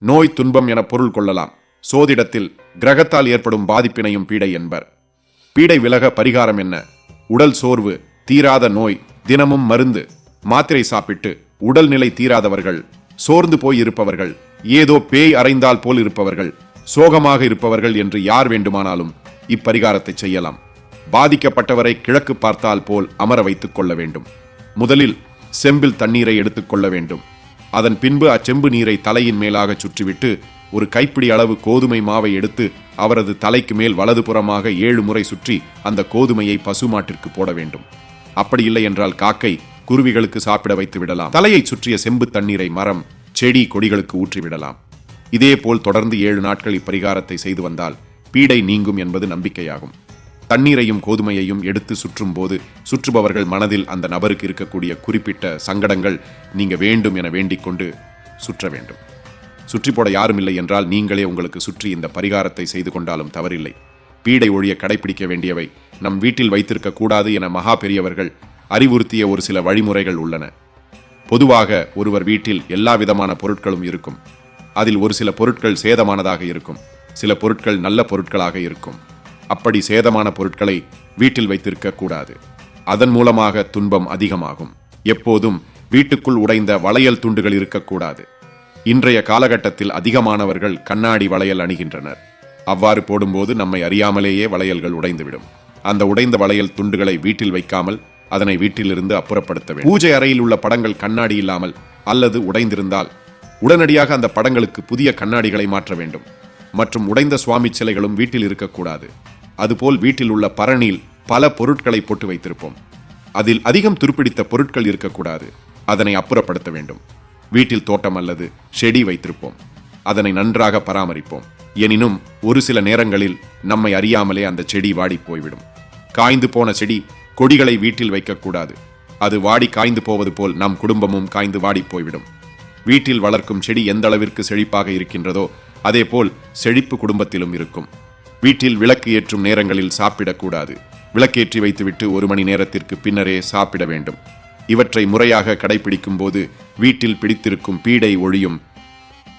நோய் துன்பம் என பொருள் கொள்ளலாம். சோதிடத்தில் கிரகத்தால் ஏற்படும் பாதிப்பினையும் பீடை என்பர். பீடை விலக பரிகாரம் என்ன? உடல் சோர்வு, தீராத நோய், தினமும் மருந்து மாத்திரை சாப்பிட்டு உடல்நிலை தீராதவர்கள், சோர்ந்து போய் இருப்பவர்கள், ஏதோ பேய் அறைந்தால் போல் இருப்பவர்கள், சோகமாக இருப்பவர்கள் என்று யார் வேண்டுமானாலும் இப்பரிகாரத்தை செய்யலாம். பாதிக்கப்பட்டவரை கிழக்கு பார்த்தால் போல் அமர வைத்துக் கொள்ள வேண்டும். முதலில் செம்பில் தண்ணீரை எடுத்துக்கொள்ள வேண்டும். அதன் பின்பு அச்செம்பு நீரை தலையின் மேலாக சுற்றிவிட்டு ஒரு கைப்பிடி அளவு கோதுமை மாவை எடுத்து அவரது தலைக்கு மேல் வலதுபுறமாக 7 முறை சுற்றி அந்த கோதுமையை பசுமாட்டிற்கு போட வேண்டும். அப்படி இல்லை என்றால் காக்கை, குருவிகளுக்கு சாப்பிட வைத்து விடலாம். தலையை சுற்றிய செம்பு தண்ணீரை மரம், செடி, கொடிகளுக்கு ஊற்றிவிடலாம். இதேபோல் தொடர்ந்து 7 நாட்கள் இப்பரிகாரத்தை செய்து வந்தால் பீடை நீங்கும் என்பது நம்பிக்கையாகும். தண்ணீரையும் கோதுமையையும் எடுத்து சுற்றும் போது சுற்றுபவர்கள் மனதில் அந்த நபருக்கு இருக்கக்கூடிய குறிப்பிட்ட சங்கடங்கள் நீங்க வேண்டும் என வேண்டிக் கொண்டு சுற்ற வேண்டும். சுற்றி போட யாரும் இல்லை என்றால் நீங்களே உங்களுக்கு சுற்றி இந்த பரிகாரத்தை செய்து கொண்டாலும் தவறில்லை. பீடை ஒழிய கடைபிடிக்க வேண்டியவை நம் வீட்டில் வைத்திருக்க கூடாது என மகா பெரியவர்கள் அறிவுறுத்திய ஒரு சில வழிமுறைகள் உள்ளன. பொதுவாக ஒருவர் வீட்டில் எல்லா விதமான பொருட்களும் இருக்கும். அதில் ஒரு சில பொருட்கள் சேதமானதாக இருக்கும், சில பொருட்கள் நல்ல பொருட்களாக இருக்கும். அப்படி சேதமான பொருட்களை வீட்டில் வைத்திருக்க கூடாது. அதன் மூலமாக துன்பம் அதிகமாகும். எப்போதும் வீட்டுக்குள் உடைந்த வளையல் துண்டுகள் இருக்கக்கூடாது. இன்றைய காலகட்டத்தில் அதிகமானவர்கள் கண்ணாடி வளையல் அணிகின்றனர். அவ்வாறு போடும்போது நம்மை அறியாமலேயே வளையல்கள் உடைந்துவிடும். அந்த உடைந்த வளையல் துண்டுகளை வீட்டில் வைக்காமல் அதனை வீட்டிலிருந்து அப்புறப்படுத்த வேண்டும். பூஜை அறையில் உள்ள படங்கள் கண்ணாடி இல்லாமல் அல்லது உடைந்திருந்தால் உடனடியாக அந்த படங்களுக்கு புதிய கண்ணாடிகளை மாற்ற வேண்டும். மற்றும் உடைந்த சுவாமி சிலைகளும் வீட்டில் இருக்கக்கூடாது. அதுபோல் வீட்டில் உள்ள பரணியில் பல பொருட்களை போட்டு வைத்திருப்போம். அதில் அதிகம் துருப்பிடித்த பொருட்கள் இருக்கக்கூடாது. அதனை அப்புறப்படுத்த வேண்டும். வீட்டில் தோட்டம் அல்லது செடி வைத்திருப்போம். அதனை நன்றாக பராமரிப்போம். எனினும் ஒரு சில நேரங்களில் நம்மை அறியாமலே அந்த செடி வாடி போய்விடும். காய்ந்து போன செடி, கொடிகளை வீட்டில் வைக்கக்கூடாது. அது வாடி காய்ந்து போவது போல் நம் குடும்பமும் காய்ந்து வாடி போய்விடும். வீட்டில் வளர்க்கும் செடி எந்த அளவிற்கு செழிப்பாக இருக்கின்றதோ அதேபோல் செழிப்பு குடும்பத்திலும் இருக்கும். வீட்டில் விளக்கு ஏற்றும் நேரங்களில் சாப்பிடக்கூடாது. விளக்கேற்றி வைத்துவிட்டு 1 மணி நேரத்திற்கு பின்னரே சாப்பிட வேண்டும். இவற்றை முறையாக கடைபிடிக்கும் போது வீட்டில் பிடித்திருக்கும் பீடை ஒழியும்.